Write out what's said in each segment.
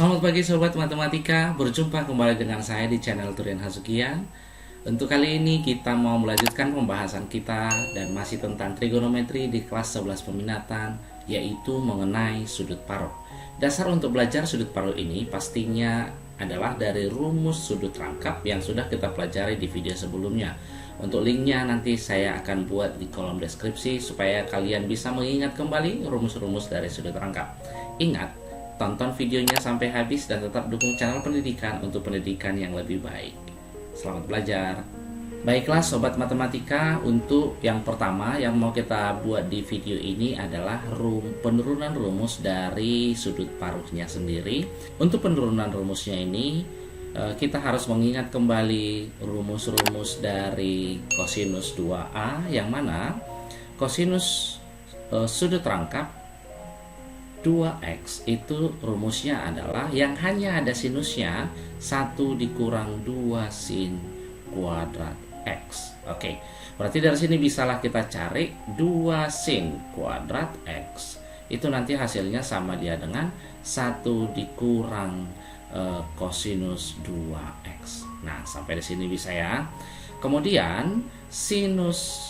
Selamat pagi sobat matematika, berjumpa kembali dengan saya di channel Durian Hasugian. Untuk kali ini kita mau melanjutkan pembahasan kita dan masih tentang trigonometri di kelas 11 peminatan, yaitu mengenai sudut paruh. Dasar untuk belajar sudut paruh ini pastinya adalah dari rumus sudut rangkap yang sudah kita pelajari di video sebelumnya. Untuk linknya nanti saya akan buat di kolom deskripsi supaya kalian bisa mengingat kembali rumus-rumus dari sudut rangkap. Ingat, tonton videonya sampai habis dan tetap dukung channel pendidikan untuk pendidikan yang lebih baik. Selamat belajar. Baiklah sobat matematika, untuk yang pertama yang mau kita buat di video ini adalah penurunan rumus dari sudut paruhnya sendiri. Untuk penurunan rumusnya ini kita harus mengingat kembali rumus-rumus dari kosinus 2A, yang mana kosinus sudut rangkap 2x itu rumusnya adalah yang hanya ada sinusnya 1 dikurang 2 sin kuadrat x. Oke, berarti dari sini bisalah kita cari 2 sin kuadrat x. Itu nanti hasilnya sama dia dengan 1 dikurang kosinus 2x. Nah, sampai di sini bisa ya. Kemudian sinus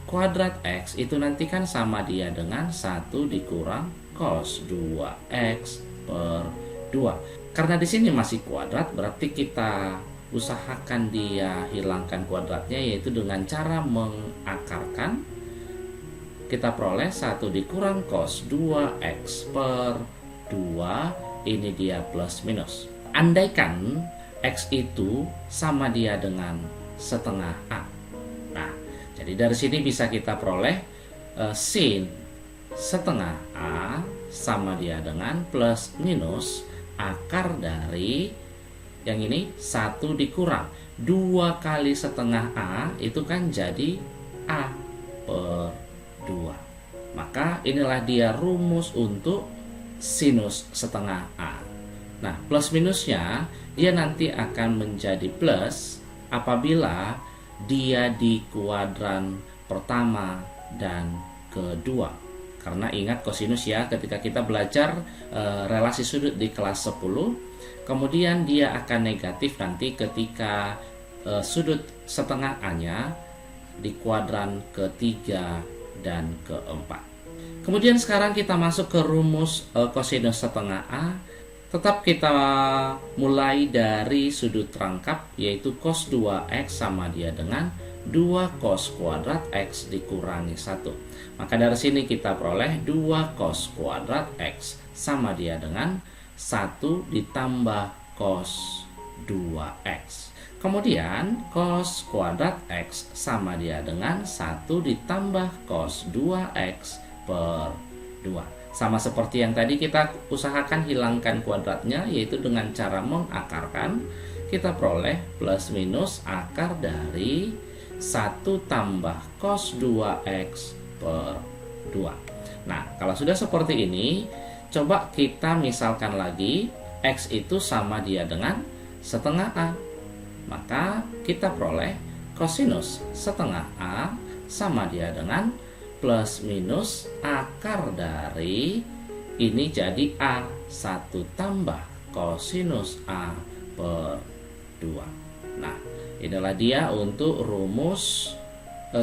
kuadrat x itu nanti kan sama dia dengan 1 dikurang cos 2x per 2. Karena di sini masih kuadrat, berarti kita usahakan dia hilangkan kuadratnya, yaitu dengan cara mengakarkan. Kita peroleh 1 dikurang cos 2x per 2, ini dia plus minus. Andaikan x itu sama dia dengan setengah a. Jadi dari sini bisa kita peroleh sin setengah A sama dia dengan plus minus akar dari yang ini 1 dikurang 2 kali setengah A, itu kan jadi A per 2. Maka inilah dia rumus untuk sinus setengah A. Nah, plus minusnya dia nanti akan menjadi plus apabila dia di kuadran pertama dan kedua. Karena ingat kosinus ya, ketika kita belajar relasi sudut di kelas 10, kemudian dia akan negatif nanti ketika sudut setengah A-nya di kuadran ketiga dan keempat. Kemudian sekarang kita masuk ke rumus kosinus setengah A. Tetap kita mulai dari sudut rangkap, yaitu cos 2x sama dia dengan 2 cos kuadrat x dikurangi 1. Maka dari sini kita peroleh 2 cos kuadrat x sama dia dengan 1 ditambah cos 2x. Kemudian cos kuadrat x sama dia dengan 1 ditambah cos 2x per 2. Sama seperti yang tadi, kita usahakan hilangkan kuadratnya, yaitu dengan cara mengakarkan. Kita peroleh plus minus akar dari 1 tambah cos 2x per 2. Nah, kalau sudah seperti ini, coba kita misalkan lagi x itu sama dia dengan setengah A. Maka kita peroleh kosinus setengah A sama dia dengan plus minus akar dari ini jadi A 1 tambah kosinus A per 2. Nah, inilah dia untuk rumus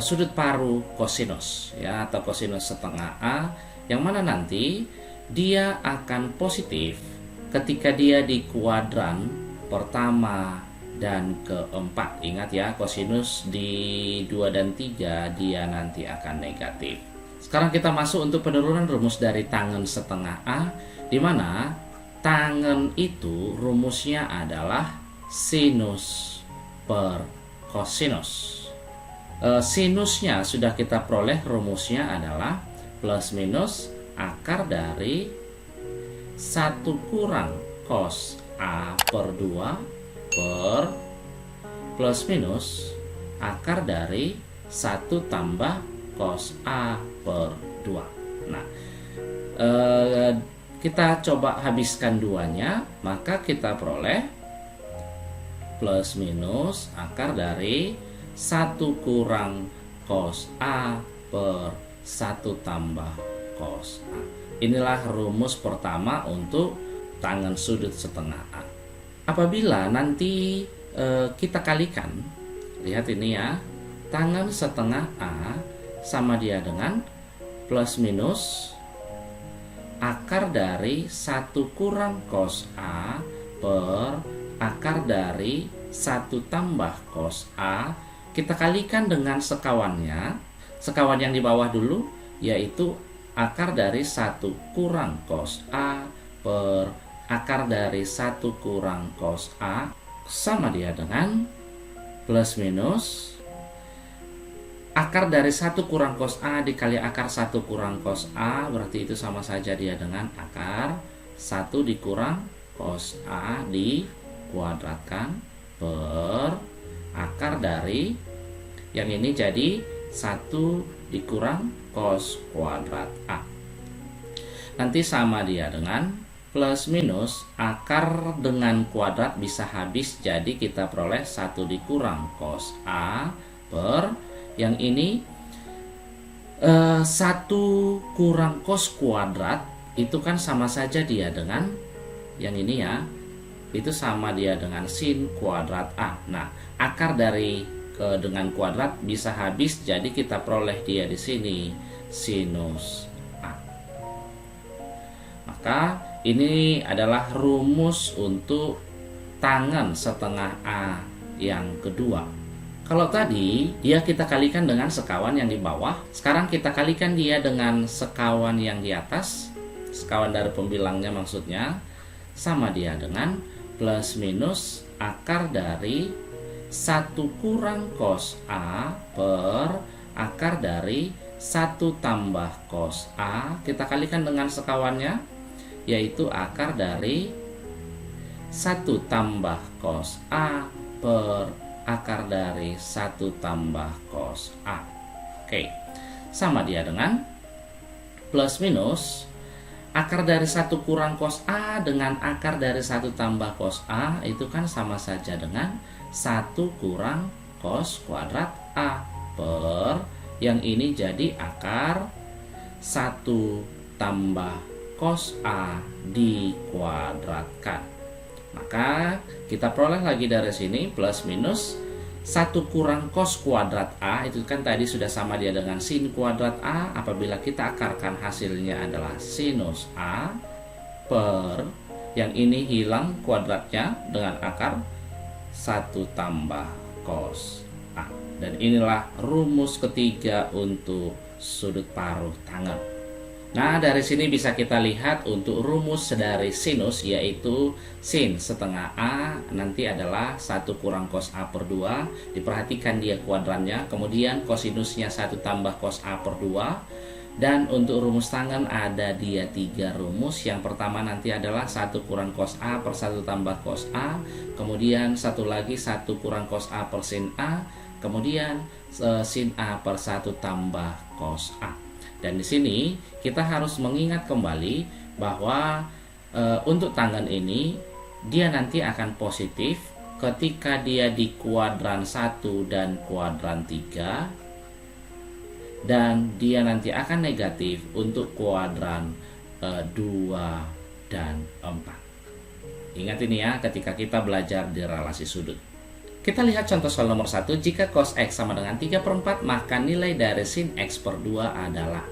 sudut paruh kosinus ya, atau kosinus setengah A, yang mana nanti dia akan positif ketika dia di kuadran pertama dan keempat. Ingat ya, kosinus di 2 dan 3 dia nanti akan negatif. Sekarang kita masuk untuk penurunan rumus dari tangen setengah A, di mana tangen itu rumusnya adalah sinus per kosinus. Sinusnya sudah kita peroleh, rumusnya adalah plus minus akar dari 1 kurang cos A per 2 per plus minus akar dari 1 tambah cos A per 2. Nah, kita coba habiskan duanya, maka kita peroleh plus minus akar dari 1 kurang cos A per 1 tambah cos A. Inilah rumus pertama untuk tangan sudut setengah A. Apabila nanti kita kalikan, lihat ini ya, tangan setengah A sama dia dengan plus minus akar dari 1 kurang cos A per akar dari 1 tambah cos A. Kita kalikan dengan sekawannya, sekawan yang di bawah dulu, yaitu akar dari 1 kurang cos A per akar dari 1 kurang cos A sama dia dengan plus minus akar dari 1 kurang cos A dikali akar 1 kurang cos A, berarti itu sama saja dia dengan akar 1 dikurang cos A dikuadratkan per akar dari yang ini jadi 1 dikurang cos kuadrat A. Nanti sama dia dengan plus minus akar dengan kuadrat bisa habis, jadi kita peroleh 1 dikurang cos A per yang ini 1 kurang cos kuadrat itu kan sama saja dia dengan yang ini ya, itu sama dia dengan sin kuadrat A. Nah, akar dari dengan kuadrat bisa habis, jadi kita peroleh dia di sini sinus A. Maka ini adalah rumus untuk tangan setengah A yang kedua. Kalau tadi dia kita kalikan dengan sekawan yang di bawah, sekarang kita kalikan dia dengan sekawan yang di atas, sekawan dari pembilangnya maksudnya, sama dia dengan plus minus akar dari 1 kurang cos A per akar dari 1 tambah cos A. Kita kalikan dengan sekawannya, yaitu akar dari 1 tambah cos A per akar dari 1 tambah cos A. Oke, sama dia dengan plus minus akar dari 1 kurang cos A dengan akar dari 1 tambah cos A, itu kan sama saja dengan 1 kurang cos kuadrat A per yang ini jadi akar 1 tambah cos A dikuadratkan. Maka kita peroleh lagi dari sini plus minus 1 kurang cos kuadrat A, itu kan tadi sudah sama dia dengan sin kuadrat A. Apabila kita akarkan hasilnya adalah sinus A per yang ini hilang kuadratnya dengan akar 1 tambah cos A. Dan inilah rumus ketiga untuk sudut paruh tangan. Nah, dari sini bisa kita lihat untuk rumus dari sinus, yaitu sin setengah A nanti adalah 1 kurang cos A per 2. Diperhatikan dia kuadrannya. Kemudian kosinusnya 1 tambah cos A per 2. Dan untuk rumus tangan ada dia 3 rumus. Yang pertama nanti adalah 1 kurang cos A per 1 tambah cos A. Kemudian satu lagi 1 kurang cos A per sin A. Kemudian sin A per 1 tambah cos A. Dan di sini kita harus mengingat kembali bahwa untuk tangan ini dia nanti akan positif ketika dia di kuadran 1 dan kuadran 3, dan dia nanti akan negatif untuk kuadran 2 dan 4. Ingat ini ya ketika kita belajar di relasi sudut. Kita lihat contoh soal nomor 1. Jika cos X sama dengan 3/4, maka nilai dari sin X per 2 adalah.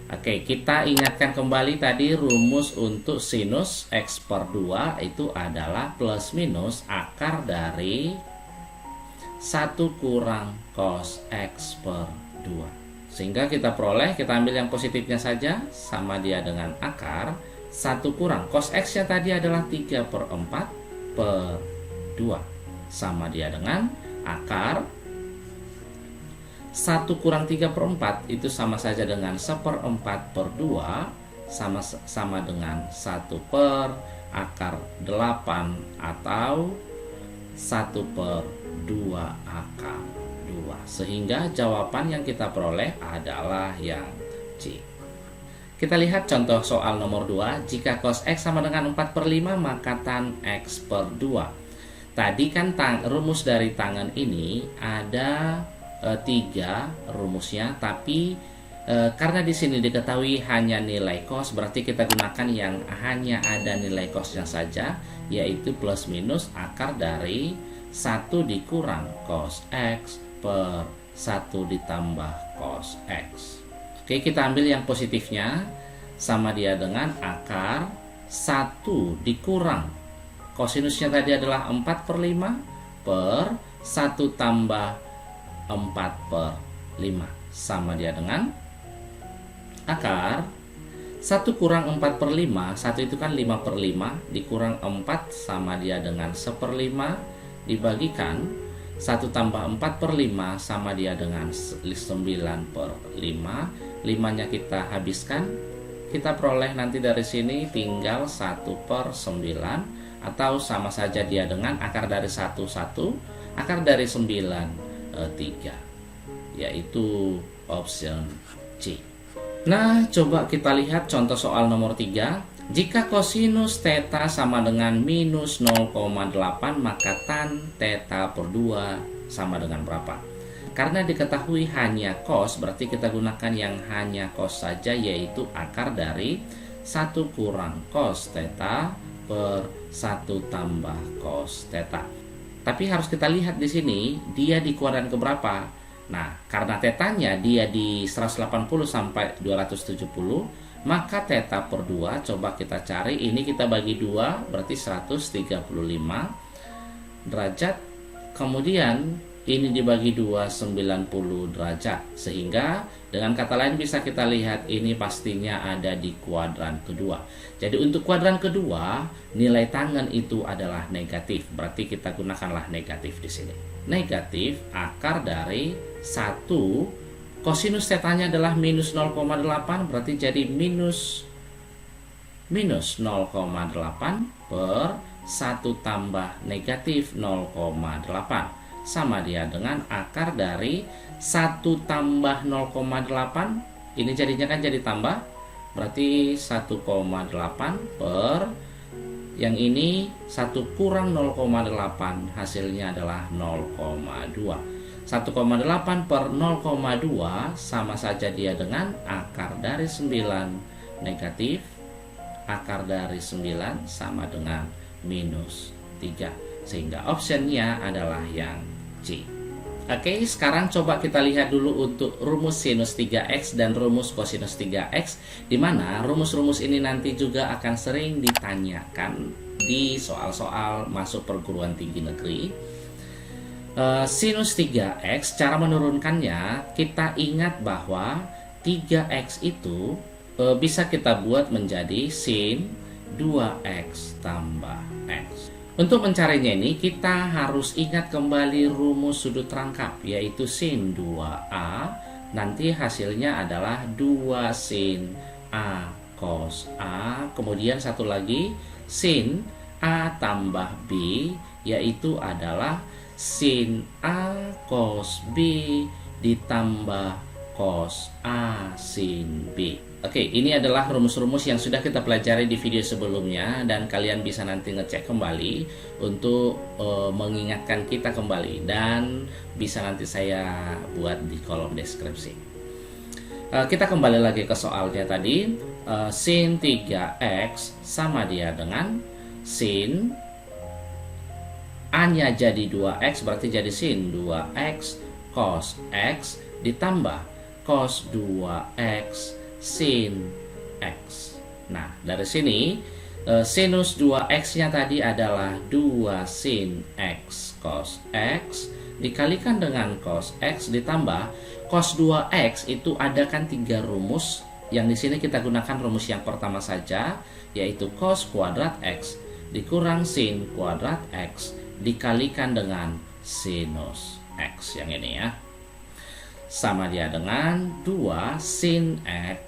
Oke, kita ingatkan kembali tadi rumus untuk sinus X per 2 itu adalah plus minus akar dari 1 kurang cos X per 2. Sehingga kita peroleh, kita ambil yang positifnya saja, sama dia dengan akar 1 kurang cos X nya tadi adalah 3/4 per 2. Sama dia dengan akar 1 kurang 3/4 itu sama saja dengan 1/4 per 2, sama dengan 1 per akar 8 atau 1 per 2 akar 2. Sehingga jawaban yang kita peroleh adalah yang C. Kita lihat contoh soal nomor 2. Jika cos X sama dengan 4/5, maka tan X per 2. Tadi kan rumus dari tangan ini ada 3 rumusnya, tapi Karena di sini diketahui hanya nilai cos, berarti kita gunakan yang hanya ada nilai cosnya saja, yaitu plus minus akar dari 1 dikurang cos X per 1 ditambah cos X. Oke, kita ambil yang positifnya, sama dia dengan akar 1 dikurang kosinusnya tadi adalah 4/5 per 1 tambah 4/5, sama dia dengan akar 1 kurang 4/5, 1 itu kan 5/5, dikurang 4 sama dia dengan 1/5, dibagikan 1 tambah 4/5 sama dia dengan 9/5. 5-nya kita habiskan, kita peroleh nanti dari sini tinggal 1/9, atau sama saja dia dengan akar dari 1, 1, akar dari 9, 3, yaitu option C. Nah, coba kita lihat contoh soal nomor 3. Jika kosinus theta sama dengan minus 0,8, maka tan theta per 2 sama dengan berapa? Karena diketahui hanya cos, berarti kita gunakan yang hanya cos saja, yaitu akar dari 1 kurang cos theta per 1 tambah cos theta. Tapi harus kita lihat di sini, dia di kuadran keberapa? Nah, karena tetanya dia di 180 sampai 270, maka theta per 2 coba kita cari. Ini kita bagi 2, berarti 135 derajat. Kemudian ini dibagi 2, 90 derajat. Sehingga dengan kata lain bisa kita lihat ini pastinya ada di kuadran kedua. Jadi untuk kuadran kedua, nilai tangen itu adalah negatif. Berarti kita gunakanlah negatif di sini. Negatif akar dari 1, kosinus tetanya adalah minus 0,8, berarti jadi minus 0,8 per 1 tambah negatif 0,8. Sama dia dengan akar dari 1 tambah 0,8, ini jadinya kan jadi tambah, berarti 1,8 per yang ini 1 kurang 0,8, hasilnya adalah 0,2. 1,8 per 0,2 sama saja dia dengan akar dari 9 negatif, akar dari 9 sama dengan minus 3, sehingga optionnya adalah yang C. Oke, sekarang coba kita lihat dulu untuk rumus sinus 3x dan rumus kosinus 3x, di mana rumus-rumus ini nanti juga akan sering ditanyakan di soal-soal masuk perguruan tinggi negeri. Sinus 3x, cara menurunkannya, kita ingat bahwa 3x itu bisa kita buat menjadi sin 2x tambah x. Untuk mencarinya ini kita harus ingat kembali rumus sudut rangkap, yaitu sin 2a, nanti hasilnya adalah 2 sin a cos a, kemudian satu lagi sin a tambah b, yaitu adalah sin a cos b ditambah cos a sin b. Oke, ini adalah rumus-rumus yang sudah kita pelajari di video sebelumnya, dan kalian bisa nanti ngecek kembali untuk mengingatkan kita kembali, dan bisa nanti saya buat di kolom deskripsi. Kita kembali lagi ke soalnya tadi. Sin 3x sama dia dengan sin A-nya jadi 2x, berarti jadi sin 2x cos x ditambah cos 2x sin x. Nah, dari sini sinus 2x-nya tadi adalah 2 sin x cos x dikalikan dengan cos x ditambah cos 2x. Itu ada kan 3 rumus, yang di sini kita gunakan rumus yang pertama saja, yaitu cos kuadrat x dikurang sin kuadrat x dikalikan dengan sinus x, yang ini ya, sama dia dengan 2 sin x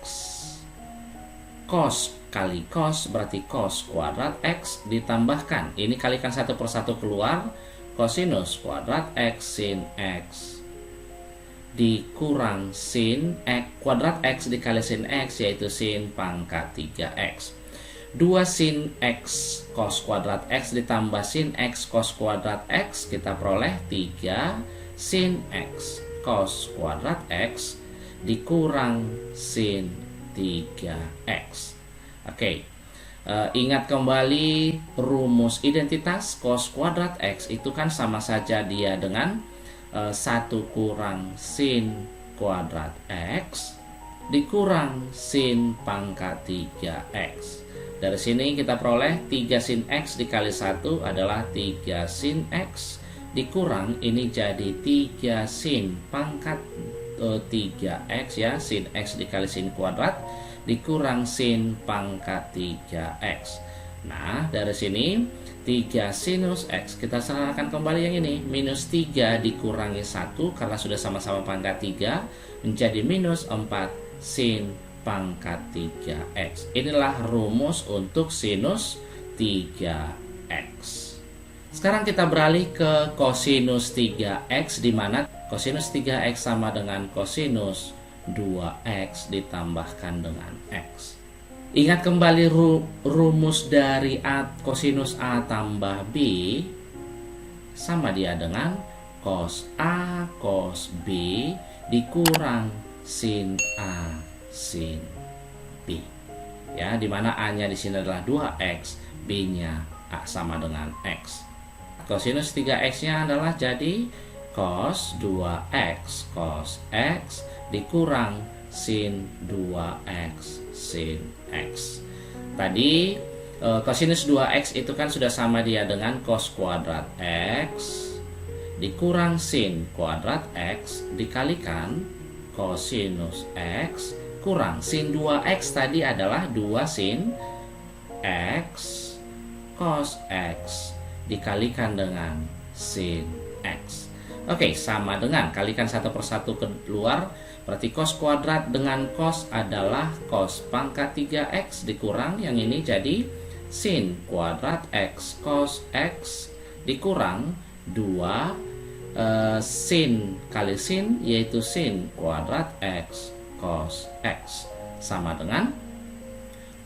cos kali cos, berarti cos kuadrat x ditambahkan, ini kalikan 1 per 1 keluar, kosinus kuadrat x sin x dikurang sin x kuadrat x dikali sin x, yaitu sin pangkat 3x. 2 sin x cos kuadrat x ditambah sin x cos kuadrat x, kita peroleh 3 sin x cos kuadrat x dikurang sin 3x. Oke. Ingat kembali rumus identitas cos kuadrat X itu kan sama saja dia dengan 1 kurang sin kuadrat X dikurang sin pangkat 3x. Dari sini kita peroleh 3 sin X dikali 1 adalah 3 sin X dikurang ini jadi 3 sin pangkat 3x ya, sin X dikali sin kuadrat dikurang sin pangkat 3x. Nah, dari sini 3 sinus X kita serahkan kembali yang ini, minus 3 dikurangi 1 karena sudah sama-sama pangkat 3 menjadi minus 4 sin pangkat 3x. Inilah rumus untuk sinus 3x. Sekarang kita beralih ke kosinus 3x, di mana kosinus 3x sama dengan kosinus 2x ditambahkan dengan x. Ingat kembali rumus dari kosinus A tambah B sama dia dengan cos A cos B dikurang sin A sin B. Ya, di mana A-nya di sini adalah 2x, B-nya A sama dengan x. Kosinus 3x-nya adalah jadi cos 2x cos x dikurang sin 2x sin x. Tadi kosinus 2x itu kan sudah sama dia dengan cos kuadrat x dikurang sin kuadrat x dikalikan kosinus x kurang sin 2x tadi adalah 2 sin x cos x dikalikan dengan sin x. Oke, sama dengan kalikan satu per satu keluar, berarti cos kuadrat dengan cos adalah cos pangkat 3x dikurang yang ini jadi sin kuadrat x cos x dikurang 2 sin kali sin yaitu sin kuadrat x cos x sama dengan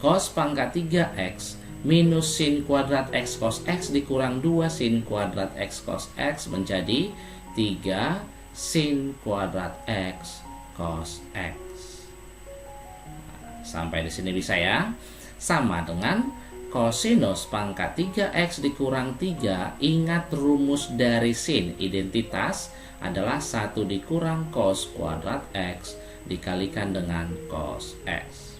cos pangkat 3x minus sin kuadrat x cos x dikurang 2 sin kuadrat x cos x menjadi 3 sin kuadrat x cos x. Sampai di sini bisa ya. Sama dengan kosinus pangkat 3x dikurang 3. Ingat rumus dari sin identitas adalah 1 dikurang cos kuadrat x dikalikan dengan cos x.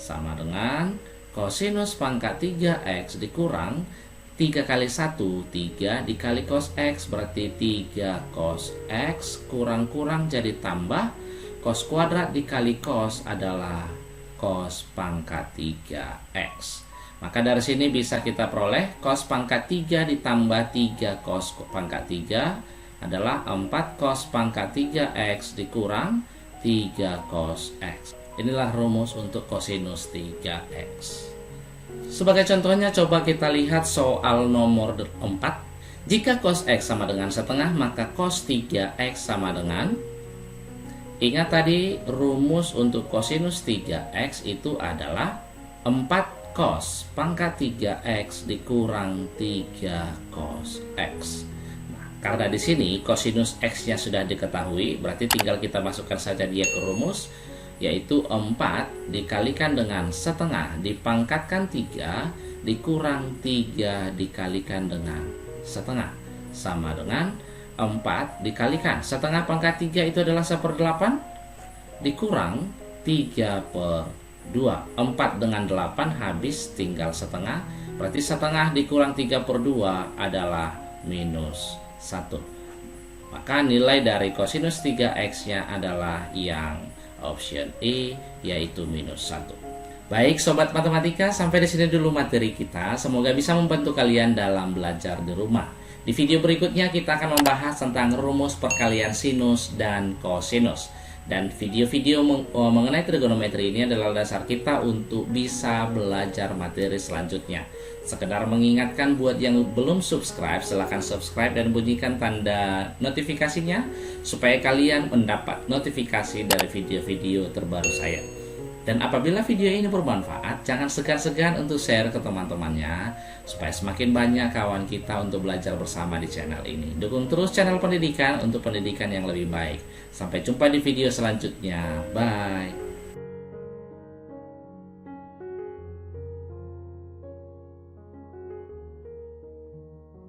Sama dengan kosinus pangkat 3x dikurang 3 kali 1, 3 dikali cos x berarti 3 cos x kurang-kurang jadi tambah cos kuadrat dikali cos adalah cos pangkat 3x. Maka dari sini bisa kita peroleh cos pangkat 3 ditambah 3 cos pangkat 3 adalah 4 cos pangkat 3x dikurang 3 cos x. Inilah rumus untuk kosinus 3x. Sebagai contohnya coba kita lihat soal nomor 4. Jika cos x sama dengan setengah maka cos 3x sama dengan, ingat tadi rumus untuk kosinus 3x itu adalah 4 cos pangkat 3x dikurang 3 cos x. Nah, karena di sini kosinus x-nya sudah diketahui, berarti tinggal kita masukkan saja dia ke rumus, yaitu 4 dikalikan dengan setengah dipangkatkan 3 dikurang 3 dikalikan dengan setengah sama dengan 4 dikalikan setengah pangkat 3 itu adalah 1/8 dikurang 3/2. 4 dengan 8 habis tinggal setengah, berarti setengah dikurang 3/2 adalah minus 1. Maka nilai dari kosinus 3x nya adalah yang option E, yaitu minus 1. Baik sobat matematika, sampai di sini dulu materi kita. Semoga bisa membantu kalian dalam belajar di rumah. Di video berikutnya kita akan membahas tentang rumus perkalian sinus dan kosinus. Dan video-video mengenai trigonometri ini adalah dasar kita untuk bisa belajar materi selanjutnya. Sekedar mengingatkan buat yang belum subscribe, silahkan subscribe dan bunyikan tanda notifikasinya supaya kalian mendapat notifikasi dari video-video terbaru saya. Dan apabila video ini bermanfaat, jangan segan-segan untuk share ke teman-temannya supaya semakin banyak kawan kita untuk belajar bersama di channel ini. Dukung terus channel pendidikan untuk pendidikan yang lebih baik. Sampai jumpa di video selanjutnya. Bye.